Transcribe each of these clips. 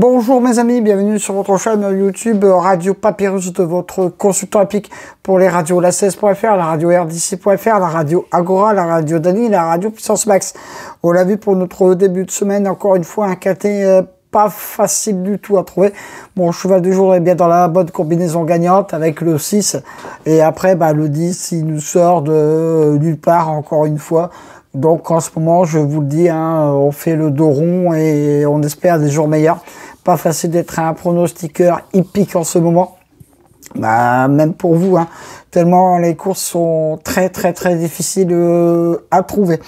Bonjour mes amis, bienvenue sur votre chaîne YouTube Radio Papyrus de votre consultant épique pour les radios la 16.fr, la radio RDC.fr, la radio Agora, la radio Dani, la radio Puissance Max. On l'a vu pour notre début de semaine, encore une fois un KT pas facile du tout à trouver. Bon, cheval du jour est bien dans la bonne combinaison gagnante avec le 6 et après le 10 il nous sort de nulle part encore une fois. Donc en ce moment, je vous le dis, on fait le dos rond et on espère des jours meilleurs. Pas facile d'être un pronostiqueur hippique en ce moment. Même pour vous, tellement les courses sont très difficiles à trouver.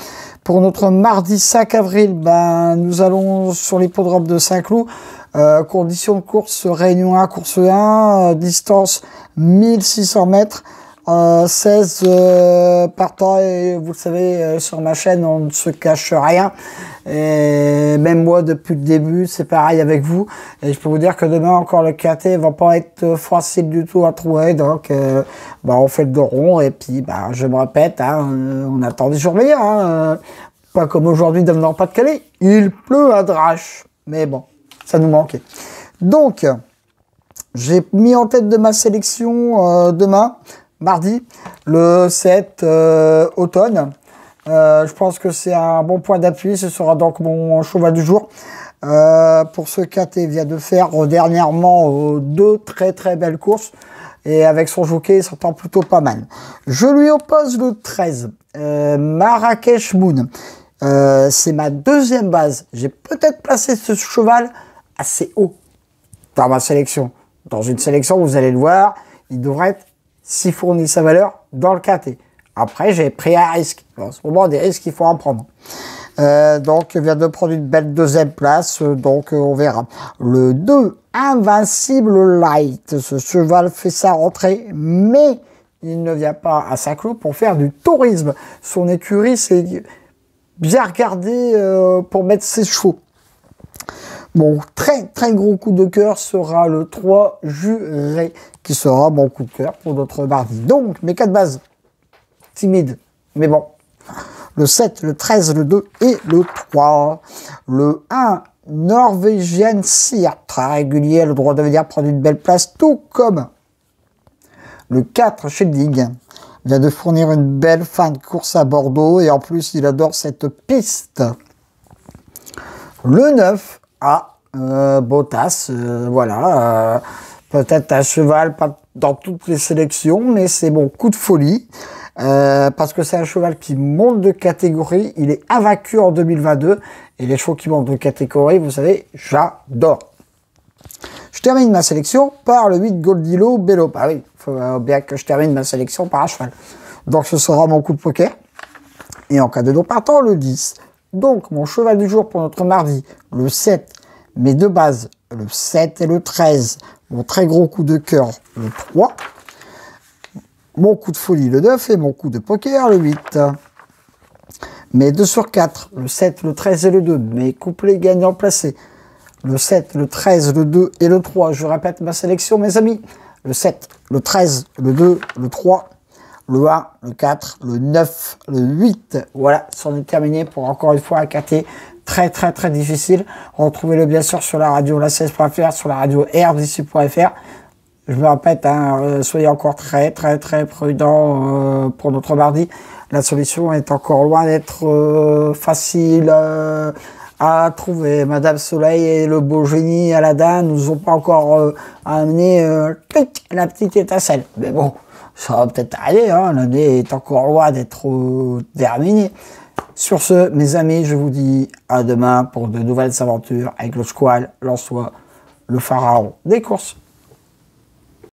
Pour notre mardi 5 avril, nous allons sur l'hippodrome de Saint-Cloud. Conditions de course, réunion 1, course 1, distance 1600 mètres. 16 partants et vous le savez sur ma chaîne on ne se cache rien et même moi depuis le début c'est pareil avec vous et je peux vous dire que demain encore le KT va pas être facile du tout à trouver donc on fait le dos rond et puis je me répète on attend des jours meilleurs pas comme aujourd'hui dans le Nord-Pas-de-Calais, il pleut à drache mais bon ça nous manquait donc j'ai mis en tête de ma sélection demain mardi, le 7 automne. Je pense que c'est un bon point d'appui. Ce sera donc mon cheval du jour. Pour ce KT vient de faire dernièrement deux très belles courses. Et avec son jockey, il s'entend plutôt pas mal. Je lui oppose le 13, Marrakech Moon. C'est ma deuxième base. J'ai peut-être placé ce cheval assez haut dans ma sélection. Dans une sélection, vous allez le voir, il devrait être s'il fournit sa valeur dans le KT. Après, j'ai pris un risque. En ce moment, des risques, il faut en prendre. Donc, il vient de prendre une belle deuxième place. Donc, on verra. Le 2, Invincible Light. Ce cheval fait sa rentrée, mais il ne vient pas à Saint-Cloud pour faire du tourisme. Son écurie, c'est bien regardé pour mettre ses chevaux. Mon très gros coup de cœur sera le 3 Juré, qui sera mon coup de cœur pour notre mardi. Donc, mes 4 bases, timides, mais bon. Le 7, le 13, le 2 et le 3. Le 1, Norvégienne Seer, très régulier, le droit de venir prendre une belle place, tout comme le 4, Shielding, vient de fournir une belle fin de course à Bordeaux, et en plus, il adore cette piste. Le 9, Bottas, voilà, peut-être un cheval pas dans toutes les sélections, mais c'est mon coup de folie, parce que c'est un cheval qui monte de catégorie, il est invaincu en 2022, et les chevaux qui montent de catégorie, vous savez, j'adore. Je termine ma sélection par le 8 Goldilo Bello. Oui, il faut bien que je termine ma sélection par un cheval. Donc ce sera mon coup de poker, et en cas de non partant, le 10. Donc, mon cheval du jour pour notre mardi, le 7, mes deux bases, le 7 et le 13, mon très gros coup de cœur, le 3, mon coup de folie, le 9, et mon coup de poker, le 8. Mes 2 sur 4, le 7, le 13 et le 2, mes couplets gagnants placés, le 7, le 13, le 2 et le 3. Je répète ma sélection, mes amis, le 7, le 13, le 2, le 3, le 1, le 4, le 9, le 8. Voilà, c'en est terminé pour encore une fois un KT très difficile. Retrouvez-le bien sûr sur la radio la 16.fr, sur la radio RDC.fr. Je me répète, soyez encore très prudents pour notre mardi. La solution est encore loin d'être facile à trouver. Madame Soleil et le beau génie Aladdin nous ont pas encore amené la petite étincelle. Mais bon, ça va peut-être aller, l'année est encore loin d'être terminée. Sur ce, mes amis, je vous dis à demain pour de nouvelles aventures avec le squal, l'ansois, le pharaon des courses.